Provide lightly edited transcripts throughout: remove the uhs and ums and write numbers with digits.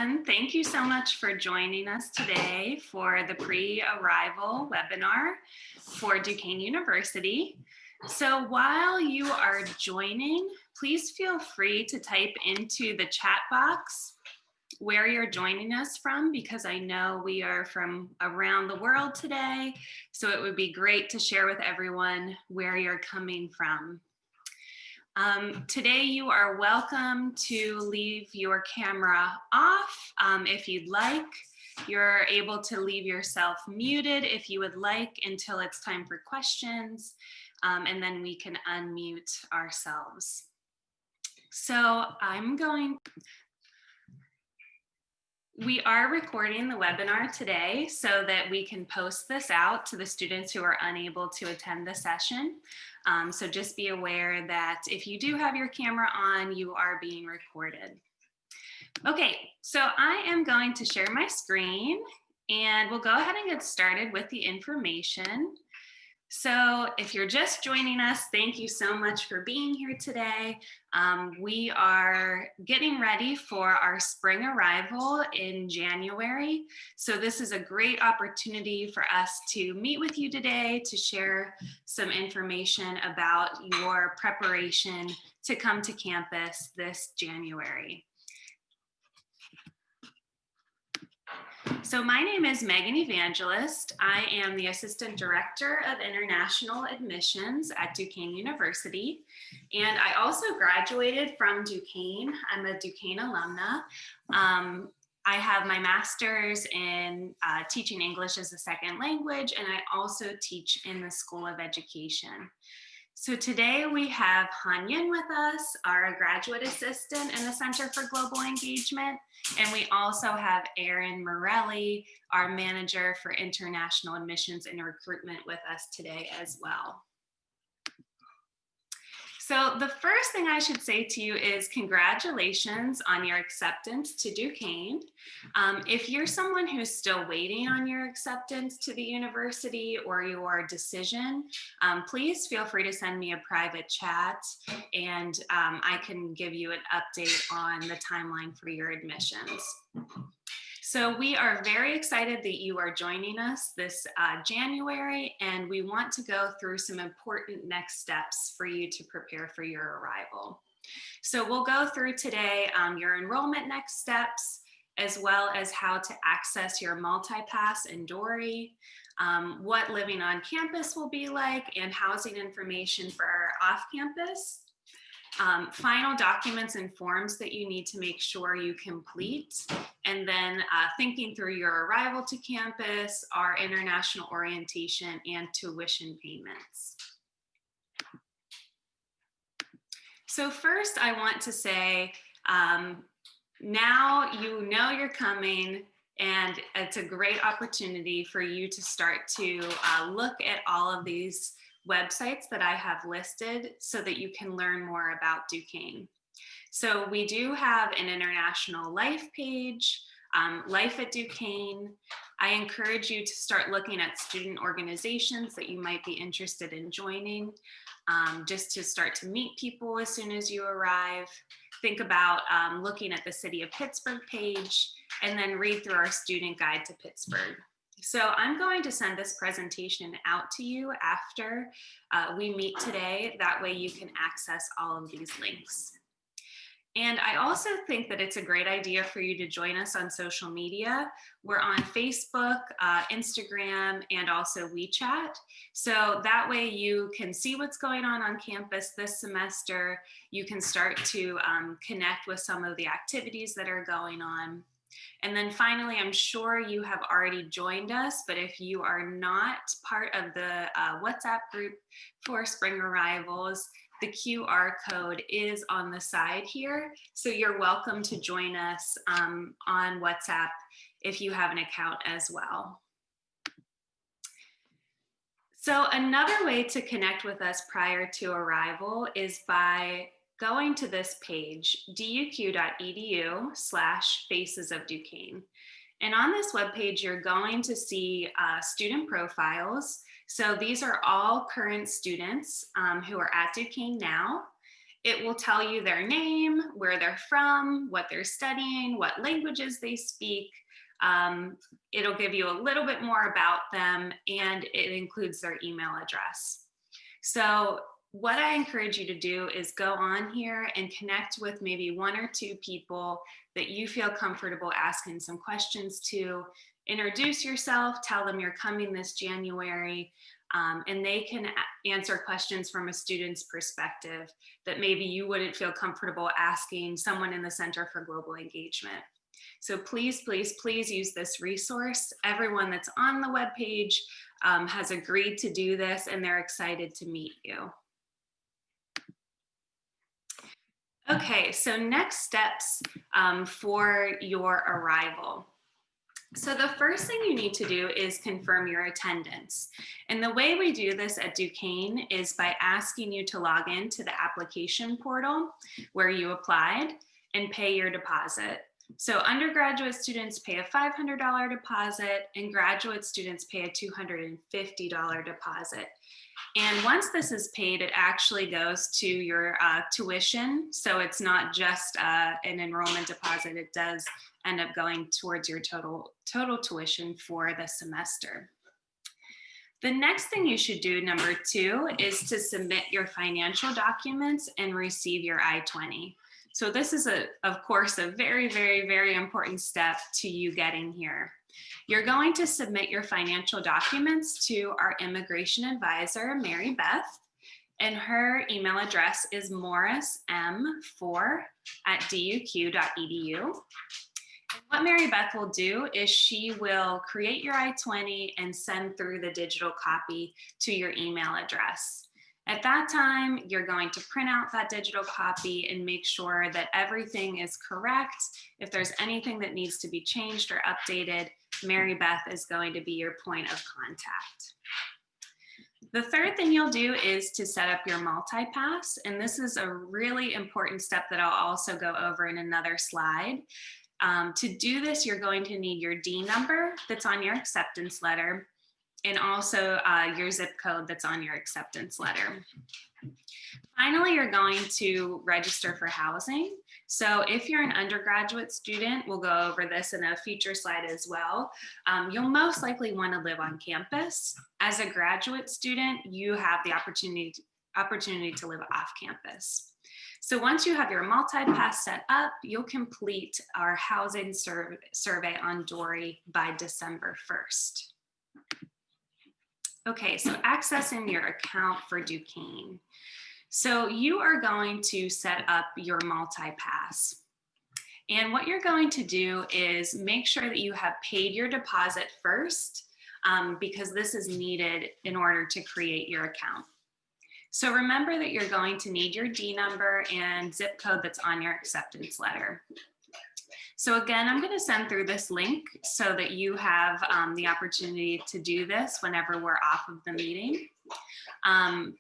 everyone. Thank you so much for joining us today for the pre-arrival webinar for Duquesne University. So while you are joining, please feel free to type into the chat box where you're joining us from, because I know we are from around the world today. So it would be great to share with everyone where you're coming from. Today you are welcome to leave your camera off if you'd like. You're able to leave yourself muted if you would like until it's time for questions, and then we can unmute ourselves. So we are recording the webinar today so that we can post this out to the students who are unable to attend the session. So just be aware that if you do have your camera on, you are being recorded. Okay, so I am going to share my screen and we'll go ahead and get started with the information. So if you're just joining us, thank you so much for being here today. We are getting ready for our spring arrival in January. So this is a great opportunity for us to meet with you today to share some information about your preparation to come to campus this January. So my name is Megan Evangelist. I am the Assistant Director of International Admissions at Duquesne University. And I also graduated from Duquesne. I'm a Duquesne alumna. I have my master's in teaching English as a second language, and I also teach in the School of Education. So today we have Han Yin with us, our graduate assistant in the Center for Global Engagement. And we also have Erin Morelli, our manager for international admissions and recruitment, with us today as well. So the first thing I should say to you is congratulations on your acceptance to Duquesne. If you're someone who's still waiting on your acceptance to the university or your decision, please feel free to send me a private chat and I can give you an update on the timeline for your admissions. So we are very excited that you are joining us this January, and we want to go through some important next steps for you to prepare for your arrival. So we'll go through today your enrollment next steps, as well as how to access your multi-pass and Dory, what living on campus will be like, and housing information for off-campus. Final documents and forms that you need to make sure you complete, and then thinking through your arrival to campus, our international orientation, and tuition payments. So first, I want to say, now you know you're coming, and it's a great opportunity for you to start to look at all of these websites that I have listed so that you can learn more about Duquesne. So we do have an international life page, Life at Duquesne. I encourage you to start looking at student organizations that you might be interested in joining, just to start to meet people as soon as you arrive. Think about looking at the City of Pittsburgh page, and then read through our student guide to Pittsburgh. So I'm going to send this presentation out to you after we meet today. That way you can access all of these links. And I also think that it's a great idea for you to join us on social media. We're on Facebook, Instagram, and also WeChat. So that way you can see what's going on campus this semester. You can start to connect with some of the activities that are going on. And then finally, I'm sure you have already joined us, but if you are not part of the WhatsApp group for spring arrivals, the QR code is on the side here. So you're welcome to join us on WhatsApp if you have an account as well. So another way to connect with us prior to arrival is by going to this page, duq.edu/Faces of Duquesne. And on this webpage, you're going to see student profiles. So these are all current students who are at Duquesne now. It will tell you their name, where they're from, what they're studying, what languages they speak. It'll give you a little bit more about them, and it includes their email address. So what I encourage you to do is go on here and connect with maybe one or two people that you feel comfortable asking some questions to. Introduce yourself, tell them you're coming this January, and they can answer questions from a student's perspective that maybe you wouldn't feel comfortable asking someone in the Center for Global Engagement. So please, please, please use this resource. Everyone that's on the webpage has agreed to do this, and they're excited to meet you. Okay, so next steps for your arrival. So the first thing you need to do is confirm your attendance. And the way we do this at Duquesne is by asking you to log into the application portal where you applied and pay your deposit. So undergraduate students pay a $500 deposit and graduate students pay a $250 deposit. And once this is paid, it actually goes to your tuition. So it's not just an enrollment deposit, it does end up going towards your total tuition for the semester. The next thing you should do, number 2, is to submit your financial documents and receive your I-20. So this is, of course, a very, very, very important step to you getting here. You're going to submit your financial documents to our immigration advisor, Mary Beth, and her email address is morrism4@duq.edu. And what Mary Beth will do is she will create your I-20 and send through the digital copy to your email address. At that time, you're going to print out that digital copy and make sure that everything is correct. If there's anything that needs to be changed or updated, Mary Beth is going to be your point of contact. The third thing you'll do is to set up your multi-pass, and this is a really important step that I'll also go over in another slide. To do this, you're going to need your D number that's on your acceptance letter, and also your zip code that's on your acceptance letter. Finally, you're going to register for housing. So if you're an undergraduate student, we'll go over this in a future slide as well. You'll most likely want to live on campus. As a graduate student, you have the opportunity to live off campus. So once you have your multi-pass set up, you'll complete our housing survey on Dory by December 1st. Okay, so accessing your account for Duquesne. So you are going to set up your multi-pass. And what you're going to do is make sure that you have paid your deposit first, because this is needed in order to create your account. So remember that you're going to need your D number and zip code that's on your acceptance letter. So again, I'm going to send through this link so that you have the opportunity to do this whenever we're off of the meeting.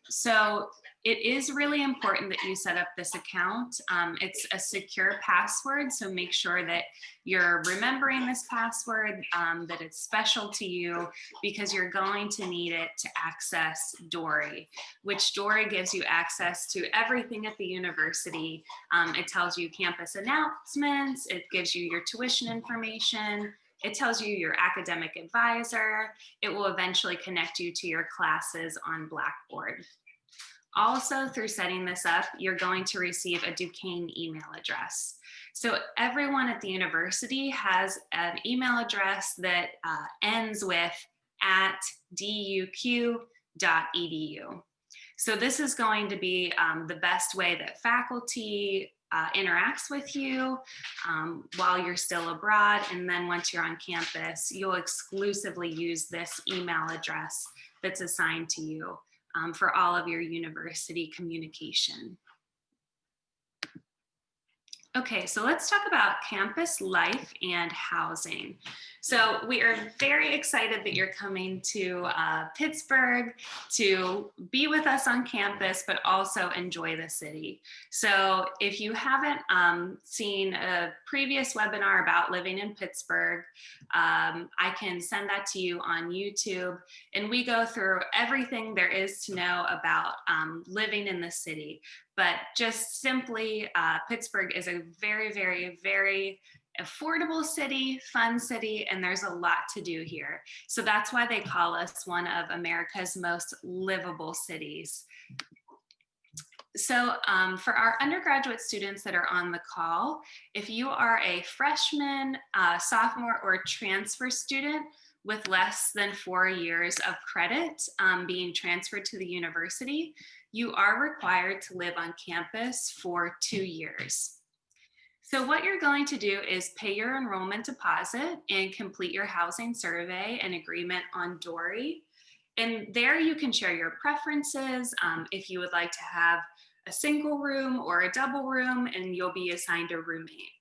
So it is really important that you set up this account. It's a secure password, so make sure that you're remembering this password, that it's special to you, because you're going to need it to access Dory, which Dory gives you access to everything at the university. It tells you campus announcements, it gives you your tuition information, it tells you your academic advisor, it will eventually connect you to your classes on Blackboard. Also, through setting this up, you're going to receive a Duquesne email address. So everyone at the university has an email address that ends with @duq.edu. So this is going to be the best way that faculty interacts with you while you're still abroad. And then once you're on campus, you'll exclusively use this email address that's assigned to you for all of your university communication. Okay, so let's talk about campus life and housing. So we are very excited that you're coming to Pittsburgh to be with us on campus, but also enjoy the city. So if you haven't seen a previous webinar about living in Pittsburgh, I can send that to you on YouTube, and we go through everything there is to know about living in the city, But just simply, Pittsburgh is a very, very, very affordable city, fun city, and there's a lot to do here. So that's why they call us one of America's most livable cities. So for our undergraduate students that are on the call, if you are a freshman, sophomore, or transfer student with less than 4 years of credit being transferred to the university, you are required to live on campus for 2 years. So what you're going to do is pay your enrollment deposit and complete your housing survey and agreement on Dory. And there you can share your preferences, if you would like to have a single room or a double room, and you'll be assigned a roommate.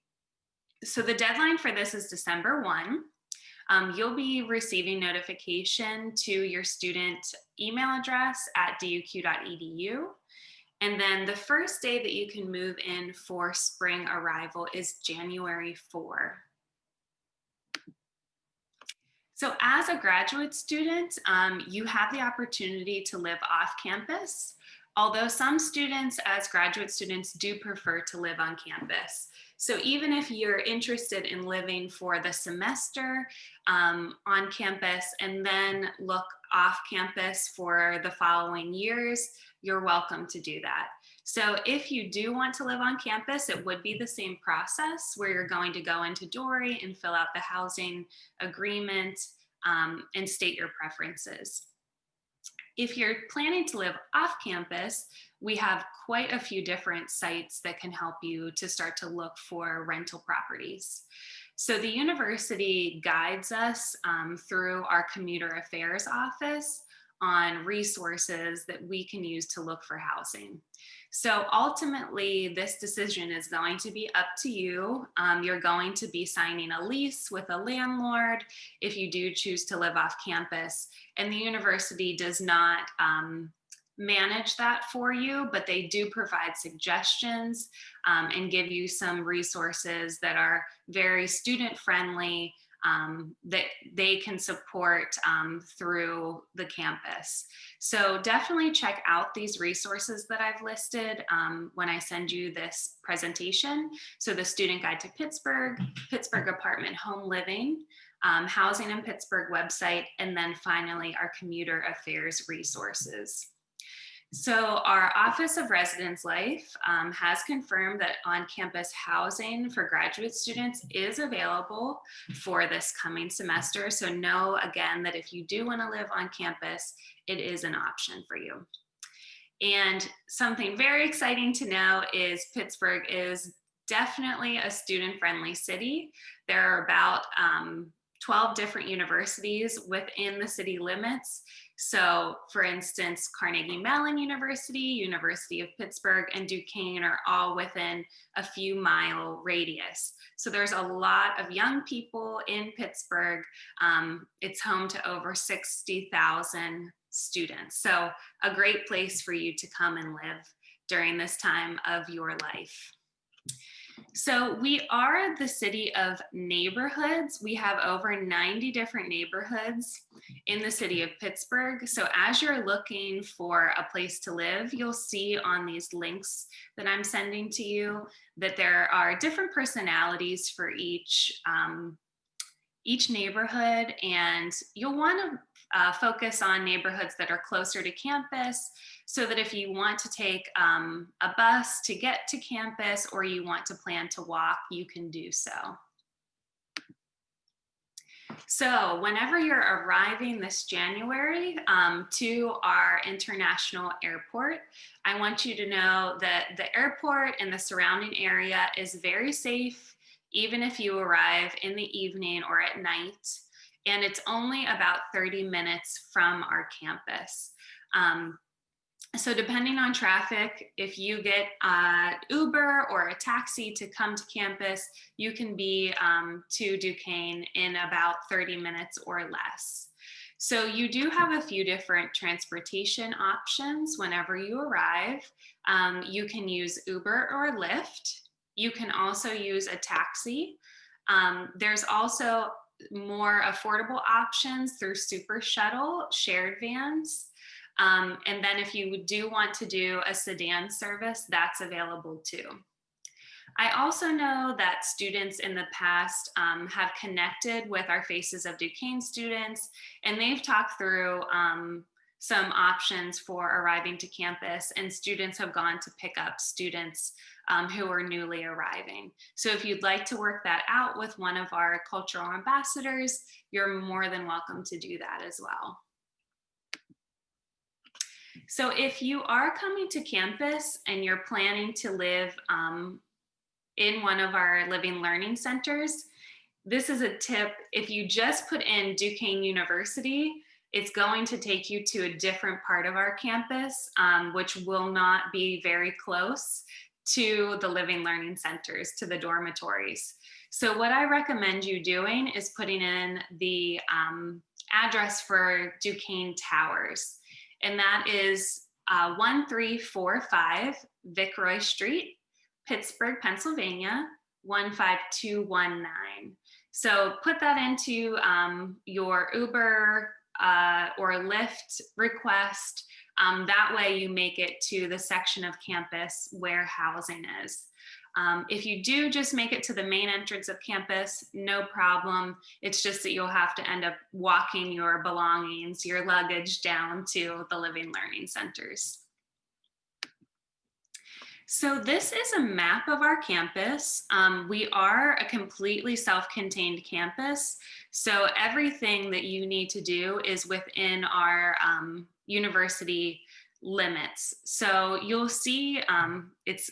So the deadline for this is December 1. You'll be receiving notification to your student email address at duq.edu. And then the first day that you can move in for spring arrival is January 4. So as a graduate student, you have the opportunity to live off campus, although some students as graduate students do prefer to live on campus. So even if you're interested in living for the semester on campus and then look off campus for the following years, you're welcome to do that. So if you do want to live on campus, it would be the same process where you're going to go into Dory and fill out the housing agreement and state your preferences. If you're planning to live off campus, we have quite a few different sites that can help you to start to look for rental properties. So the university guides us through our commuter affairs office on resources that we can use to look for housing. So ultimately, this decision is going to be up to you. You're going to be signing a lease with a landlord if you do choose to live off campus, and the university does not manage that for you, but they do provide suggestions and give you some resources that are very student friendly that they can support through the campus. So definitely check out these resources that I've listed when I send you this presentation. So the Student Guide to Pittsburgh, Pittsburgh Apartment Home Living, Housing in Pittsburgh website, and then finally our Commuter Affairs resources. So our Office of Residence Life has confirmed that on-campus housing for graduate students is available for this coming semester. So know again that if you do want to live on campus, it is an option for you. And something very exciting to know is Pittsburgh is definitely a student-friendly city. There are about 12 different universities within the city limits. So for instance, Carnegie Mellon University, University of Pittsburgh, and Duquesne are all within a few mile radius. So there's a lot of young people in Pittsburgh. It's home to over 60,000 students. So a great place for you to come and live during this time of your life. So we are the city of neighborhoods. We have over 90 different neighborhoods in the city of Pittsburgh. So as you're looking for a place to live, you'll see on these links that I'm sending to you that there are different personalities for each neighborhood, and you'll want to focus on neighborhoods that are closer to campus so that if you want to take a bus to get to campus or you want to plan to walk, you can do so. So whenever you're arriving this January to our international airport, I want you to know that the airport and the surrounding area is very safe, even if you arrive in the evening or at night. And it's only about 30 minutes from our campus. So depending on traffic, if you get Uber or a taxi to come to campus, you can be to Duquesne in about 30 minutes or less. So you do have a few different transportation options whenever you arrive. You can use Uber or Lyft. You can also use a taxi. There's also more affordable options through Super Shuttle, shared vans. And then if you do want to do a sedan service, that's available too. I also know that students in the past have connected with our Faces of Duquesne students, and they've talked through some options for arriving to campus, and students have gone to pick up students who are newly arriving. So if you'd like to work that out with one of our cultural ambassadors, you're more than welcome to do that as well. So if you are coming to campus and you're planning to live in one of our living learning centers, this is a tip. If you just put in Duquesne University, it's going to take you to a different part of our campus, which will not be very close to the living learning centers, to the dormitories. So what I recommend you doing is putting in the address for Duquesne Towers, and that is 1345 Viceroy Street, Pittsburgh, Pennsylvania, 15219. So put that into your Uber or Lyft request. That way you make it to the section of campus where housing is. If you do just make it to the main entrance of campus, no problem. It's just that you'll have to end up walking your belongings, your luggage down to the living learning centers. So this is a map of our campus. We are a completely self-contained campus. So everything that you need to do is within our university limits. So you'll see it's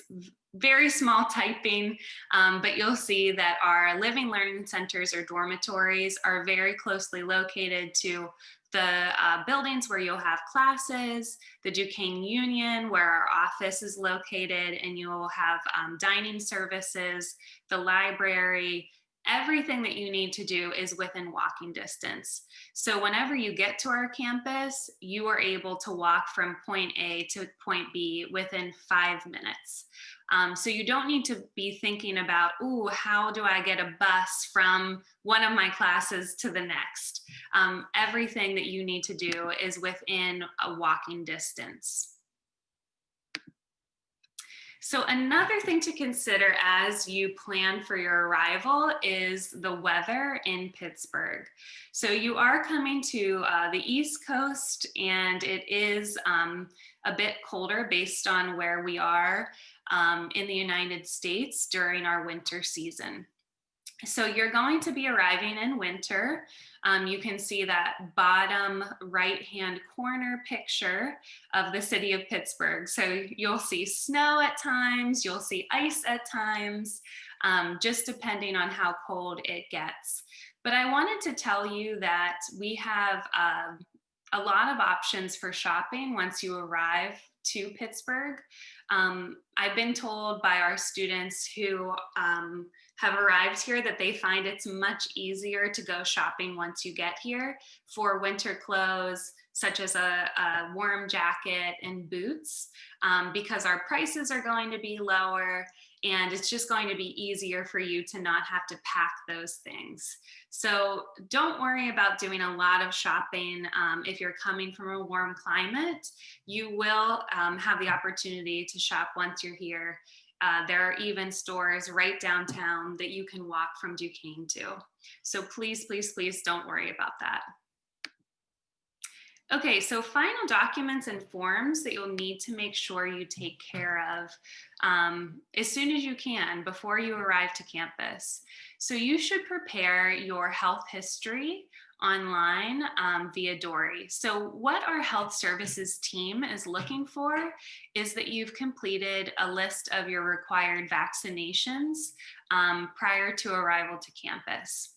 very small typing, but you'll see that our living learning centers or dormitories are very closely located to the buildings where you'll have classes, the Duquesne Union where our office is located, and you'll have dining services, the library. Everything that you need to do is within walking distance. So whenever you get to our campus, you are able to walk from point A to point B within 5 minutes. So you don't need to be thinking about, ooh, how do I get a bus from one of my classes to the next? Everything that you need to do is within a walking distance. So another thing to consider as you plan for your arrival is the weather in Pittsburgh. So you are coming to the East Coast, and it is a bit colder based on where we are in the United States during our winter season. So you're going to be arriving in winter. You can see that bottom right-hand corner picture of the city of Pittsburgh. So you'll see snow at times, you'll see ice at times, just depending on how cold it gets. But I wanted to tell you that we have a lot of options for shopping once you arrive to Pittsburgh. I've been told by our students who have arrived here that they find it's much easier to go shopping once you get here for winter clothes, such as a warm jacket and boots, because our prices are going to be lower, and it's just going to be easier for you to not have to pack those things. So don't worry about doing a lot of shopping. If you're coming from a warm climate, you will have the opportunity to shop once you're here. There are even stores right downtown that you can walk from Duquesne to. So please, please, please don't worry about that. Okay, so final documents and forms that you'll need to make sure you take care of as soon as you can before you arrive to campus. So you should prepare your health history online via Dory. So what our health services team is looking for is that you've completed a list of your required vaccinations prior to arrival to campus.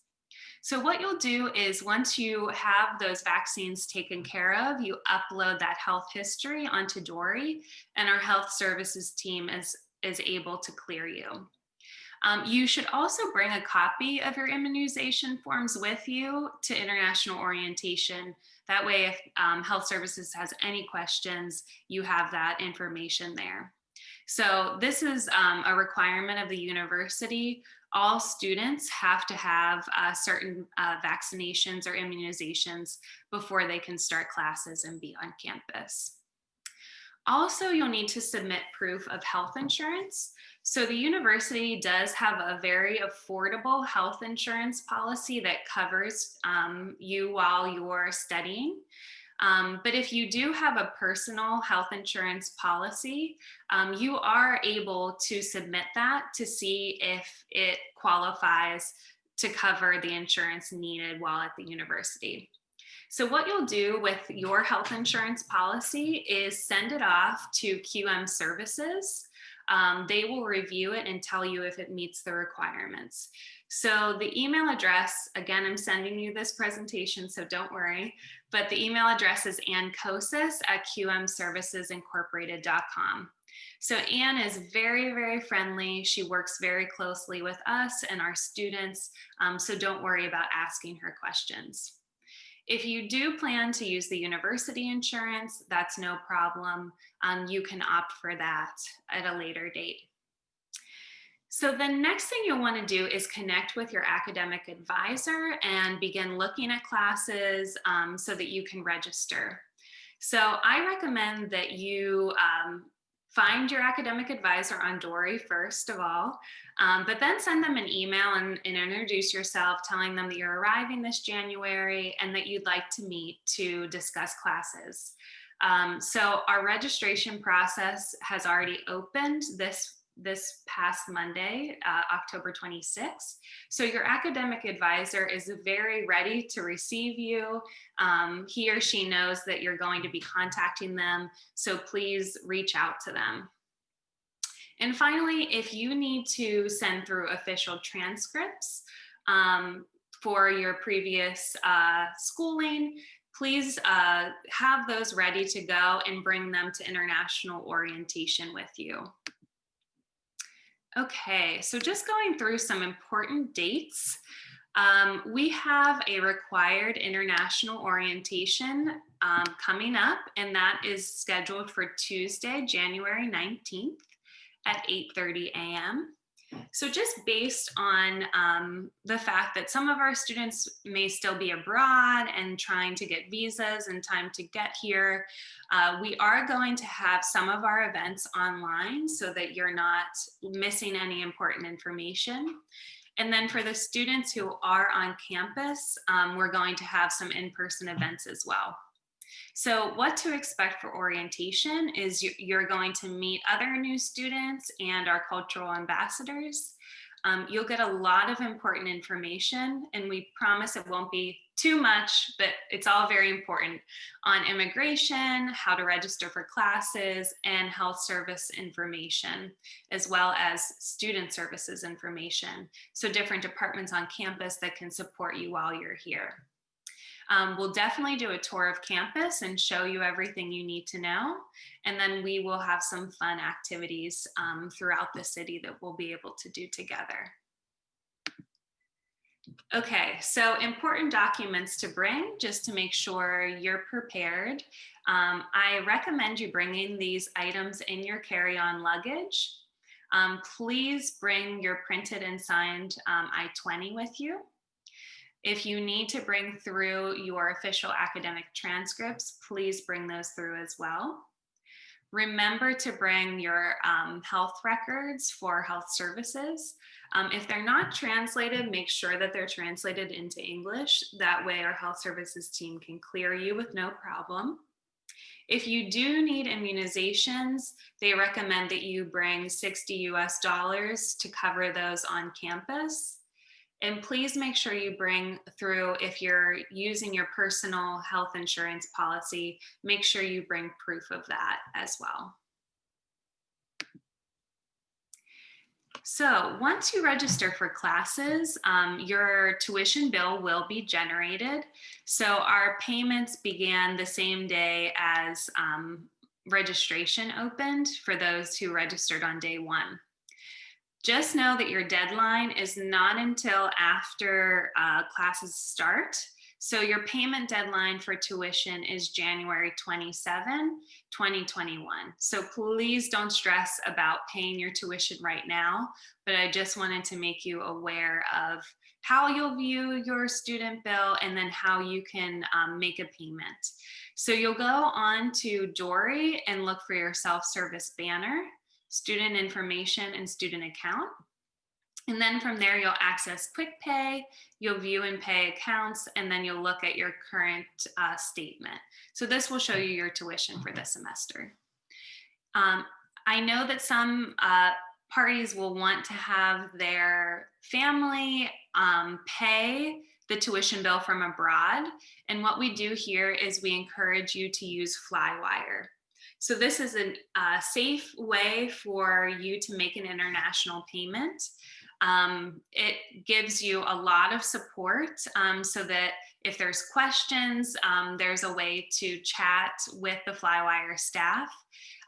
So what you'll do is once you have those vaccines taken care of, you upload that health history onto Dory, and our health services team is able to clear you. You should also bring a copy of your immunization forms with you to international orientation. That way, if health services has any questions, you have that information there. So this is a requirement of the university. all students have to have certain vaccinations or immunizations before they can start classes and be on campus. Also, you'll need to submit proof of health insurance. So the university does have a very affordable health insurance policy that covers you while you're studying. But if you do have a personal health insurance policy, you are able to submit that to see if it qualifies to cover the insurance needed while at the university. So what you'll do with your health insurance policy is send it off to QM Services. They will review it and tell you if it meets the requirements. So the email address, again, I'm sending you this presentation, so don't worry, but the email address is anncosis@qmservicesincorporated.com. So Anne is very, very friendly. She works very closely with us and our students, so don't worry about asking her questions. If you do plan to use the university insurance, that's no problem. You can opt for that at a later date. So the next thing you'll want to do is connect with your academic advisor and begin looking at classes so that you can register. So I recommend that you find your academic advisor on Dory first of all, but then send them an email and introduce yourself, telling them that you're arriving this January and that you'd like to meet to discuss classes. So our registration process has already opened this past Monday, October 26th. So your academic advisor is very ready to receive you. He or she knows that you're going to be contacting them, so please reach out to them. And finally, if you need to send through official transcripts for your previous schooling, please have those ready to go and bring them to international orientation with you. Okay, so just going through some important dates. We have a required international orientation coming up, and that is scheduled for Tuesday, January 19th at 8:30 a.m. So just based on the fact that some of our students may still be abroad and trying to get visas and time to get here, we are going to have some of our events online so that you're not missing any important information. And then for the students who are on campus, we're going to have some in-person events as well. So what to expect for orientation is you're going to meet other new students and our cultural ambassadors. You'll get a lot of important information, and we promise it won't be too much, but it's all very important on immigration, how to register for classes, and health service information, as well as student services information. So different departments on campus that can support you while you're here. We'll definitely do a tour of campus and show you everything you need to know. And then we will have some fun activities throughout the city that we'll be able to do together. Okay, so important documents to bring just to make sure you're prepared. I recommend you bringing these items in your carry-on luggage. Please bring your printed and signed I-20 with you. If you need to bring through your official academic transcripts, please bring those through as well. Remember to bring your health records for health services. If they're not translated, make sure that they're translated into English. That way our health services team can clear you with no problem. If you do need immunizations, they recommend that you bring $60 US to cover those on campus. And please make sure you bring through, if you're using your personal health insurance policy, make sure you bring proof of that as well. So once you register for classes, your tuition bill will be generated. So our payments began the same day as registration opened for those who registered on day one. Just know that your deadline is not until after classes start. So your payment deadline for tuition is January 27, 2021. So please don't stress about paying your tuition right now, but I just wanted to make you aware of how you'll view your student bill and then how you can make a payment. So you'll go on to Dory and look for your self-service banner, student information, and student account. And then from there, you'll access Quick Pay, you'll view and pay accounts, and then you'll look at your current statement. So this will show you your tuition for the semester. I know that some parties will want to have their family pay the tuition bill from abroad. And what we do here is we encourage you to use Flywire. So this is a safe way for you to make an international payment. It gives you a lot of support so that if there's questions, there's a way to chat with the Flywire staff,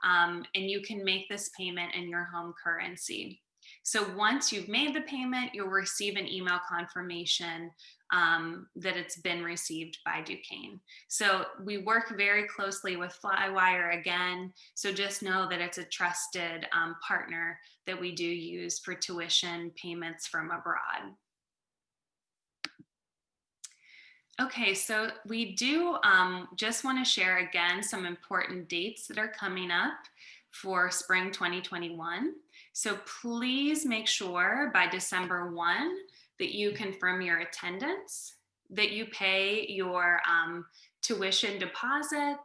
and you can make this payment in your home currency. So once you've made the payment, you'll receive an email confirmation that it's been received by Duquesne. So we work very closely with Flywire again. So just know that it's a trusted partner that we do use for tuition payments from abroad. Okay, so we do just want to share again some important dates that are coming up for spring 2021. So please make sure by December 1 that you confirm your attendance, that you pay your tuition deposit,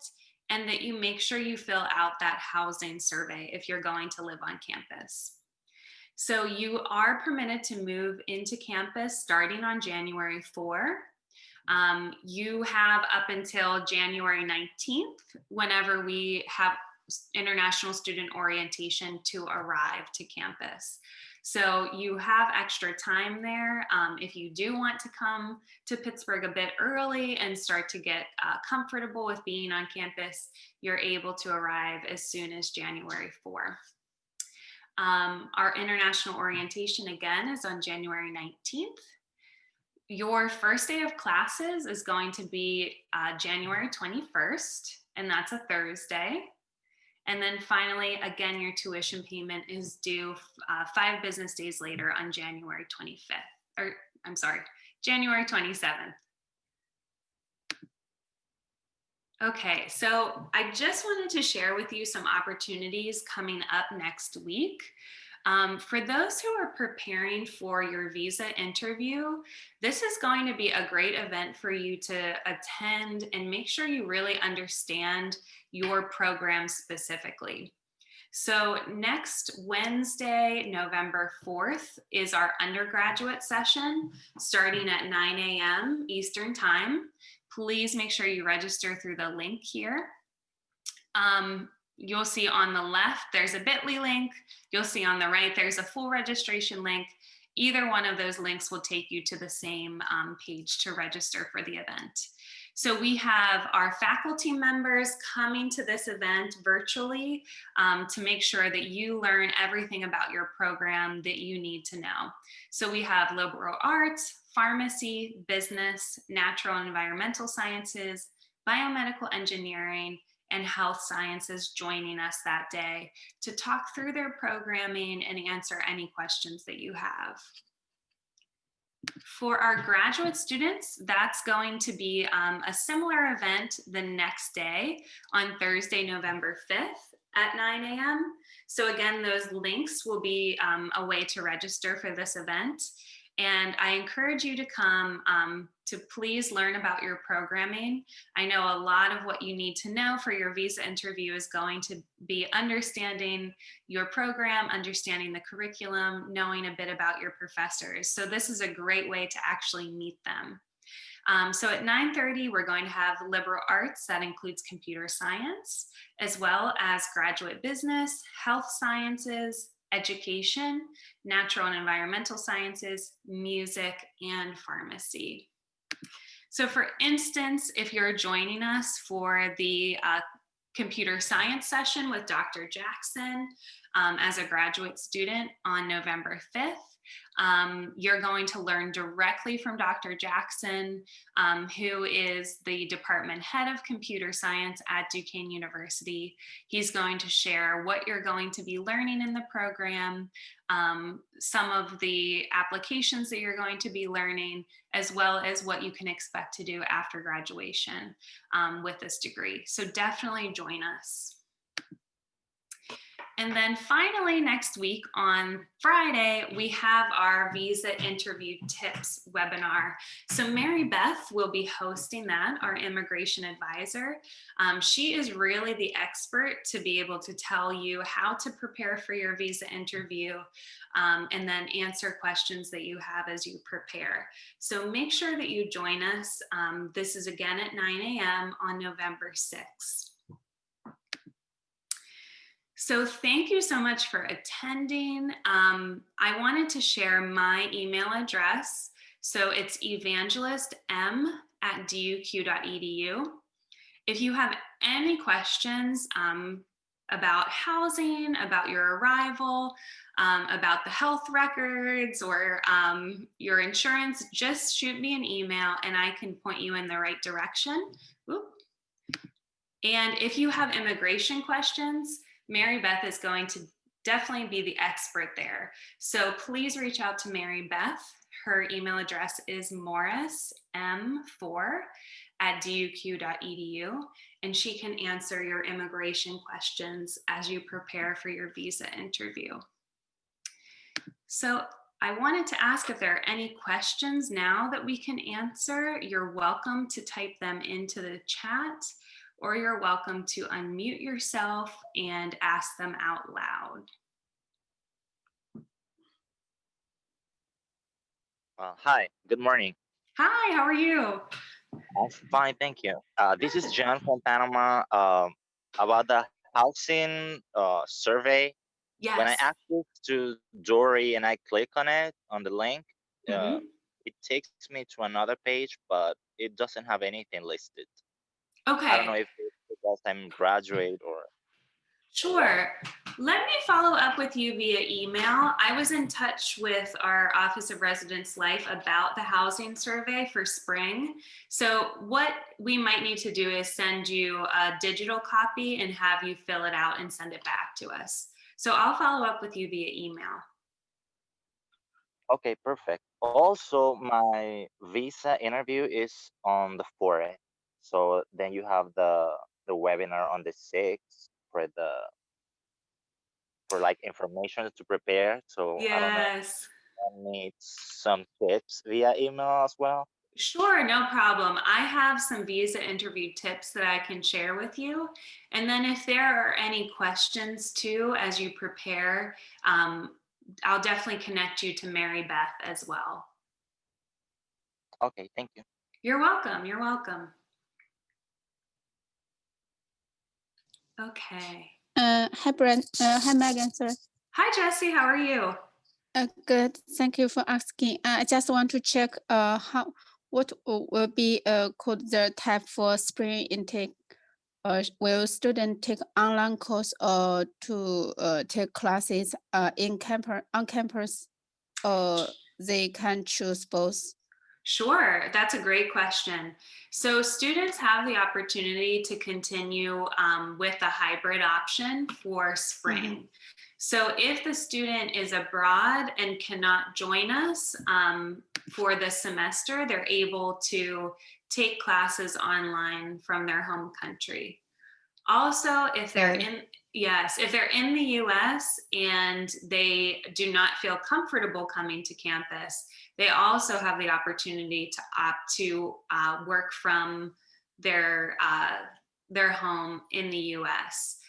and that you make sure you fill out that housing survey if you're going to live on campus. So you are permitted to move into campus starting on January 4. You have up until January 19th, whenever we have international student orientation, to arrive to campus. So you have extra time there. If you do want to come to Pittsburgh a bit early and start to get comfortable with being on campus, you're able to arrive as soon as January 4. Our international orientation again is on January 19th. Your first day of classes is going to be January 21st, and that's a Thursday. And then finally, again, your tuition payment is due 5 business days later on January 25th, or I'm sorry, January 27th. Okay, so I just wanted to share with you some opportunities coming up next week. For those who are preparing for your visa interview, this is going to be a great event for you to attend and make sure you really understand your program specifically. So next Wednesday, November 4th, is our undergraduate session starting at 9 a.m. Eastern Time. Please make sure you register through the link here. You'll see on the left, there's a bit.ly link. You'll see on the right, there's a full registration link. Either one of those links will take you to the same page to register for the event. So we have our faculty members coming to this event virtually to make sure that you learn everything about your program that you need to know. So we have liberal arts, pharmacy, business, natural and environmental sciences, biomedical engineering, and health sciences joining us that day to talk through their programming and answer any questions that you have. For our graduate students, that's going to be a similar event the next day on Thursday, November 5th at 9 a.m. So again, those links will be a way to register for this event. And I encourage you to come to please learn about your programming. I know a lot of what you need to know for your visa interview is going to be understanding your program, understanding the curriculum, knowing a bit about your professors. So this is a great way to actually meet them. So at 9:30, we're going to have liberal arts that includes computer science, as well as graduate business, health sciences, education, natural and environmental sciences, music, and pharmacy. So for instance, if you're joining us for the computer science session with Dr. Jackson as a graduate student on November 5th, You're going to learn directly from Dr. Jackson, who is the department head of computer science at Duquesne University. He's going to share what you're going to be learning in the program, some of the applications that you're going to be learning, as well as what you can expect to do after graduation with this degree. So definitely join us. And then finally, next week on Friday, we have our visa interview tips webinar. So Mary Beth will be hosting that, our immigration advisor. She is really the expert to be able to tell you how to prepare for your visa interview and then answer questions that you have as you prepare. So make sure that you join us. This is again at 9 a.m. on November 6th. So thank you so much for attending. I wanted to share my email address. So it's evangelistm@duq.edu. If you have any questions about housing, about your arrival, about the health records or your insurance, just shoot me an email and I can point you in the right direction. Oop. And if you have immigration questions, Mary Beth is going to definitely be the expert there. So please reach out to Mary Beth. Her email address is morrism4@duq.edu, and she can answer your immigration questions as you prepare for your visa interview. So I wanted to ask if there are any questions now that we can answer. You're welcome to type them into the chat, or you're welcome to unmute yourself and ask them out loud. Hi, good morning. Hi, how are you? I'm fine, thank you. This is John from Panama. About the housing survey. When I Yes. access to Dory and I click on it, on the link, uh, Mm-hmm. it takes me to another page, but it doesn't have anything listed. I don't know Okay. if it's because I'm graduate or what. Sure. Let me follow up with you via email. I was in touch with our Office of Residence Life about the housing survey for spring. So what we might need to do is send you a digital copy and have you fill it out and send it back to us. So I'll follow up with you via email. Okay, perfect. Also, my visa interview is on the 4th. So then you have the webinar on the 6th for like information to prepare. So I don't know if Yes. I need some tips via email as well. Sure, no problem. I have some visa interview tips that I can share with you. And then if there are any questions too, as you prepare, I'll definitely connect you to Mary Beth as well. Okay, thank you. You're welcome. You're welcome. Okay. Hi, Brent. Hi, Megan. Sorry. Hi, Jesse. How are you? Good. Thank you for asking. I just want to check what will be called the type for spring intake. Will student take online course or to take classes on campus, or they can choose both? Sure, that's a great question. So students have the opportunity to continue with the hybrid option for spring. So if the student is abroad and cannot join us for this semester, they're able to take classes online from their home country. Also, if they're if they're in the US and they do not feel comfortable coming to campus, they also have the opportunity to opt to work from their home in the US.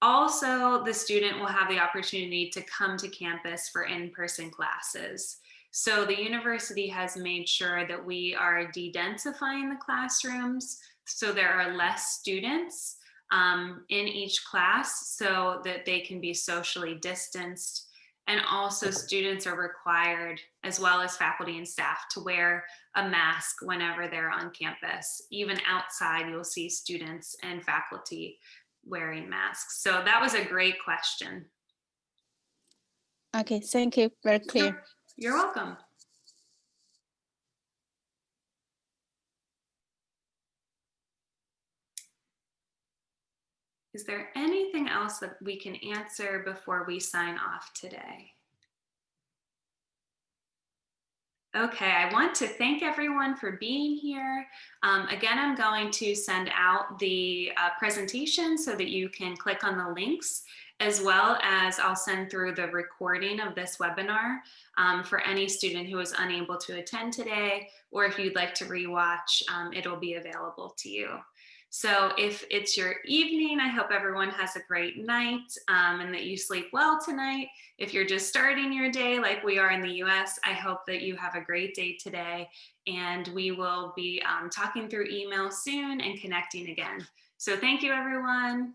Also, the student will have the opportunity to come to campus for in-person classes. So the university has made sure that we are de-densifying the classrooms so there are less students in each class so that they can be socially distanced. And also students are required, as well as faculty and staff, to wear a mask whenever they're on campus. Even outside, you'll see students and faculty wearing masks. So that was a great question. Okay, thank you. Very clear. You're welcome. Is there anything else that we can answer before we sign off today? Okay, I want to thank everyone for being here. Again, I'm going to send out the presentation so that you can click on the links, as well as I'll send through the recording of this webinar for any student who was unable to attend today, or if you'd like to rewatch, it'll be available to you. So if it's your evening, I hope everyone has a great night and that you sleep well tonight. If you're just starting your day like we are in the US, I hope that you have a great day today, and we will be talking through email soon and connecting again. So thank you, everyone.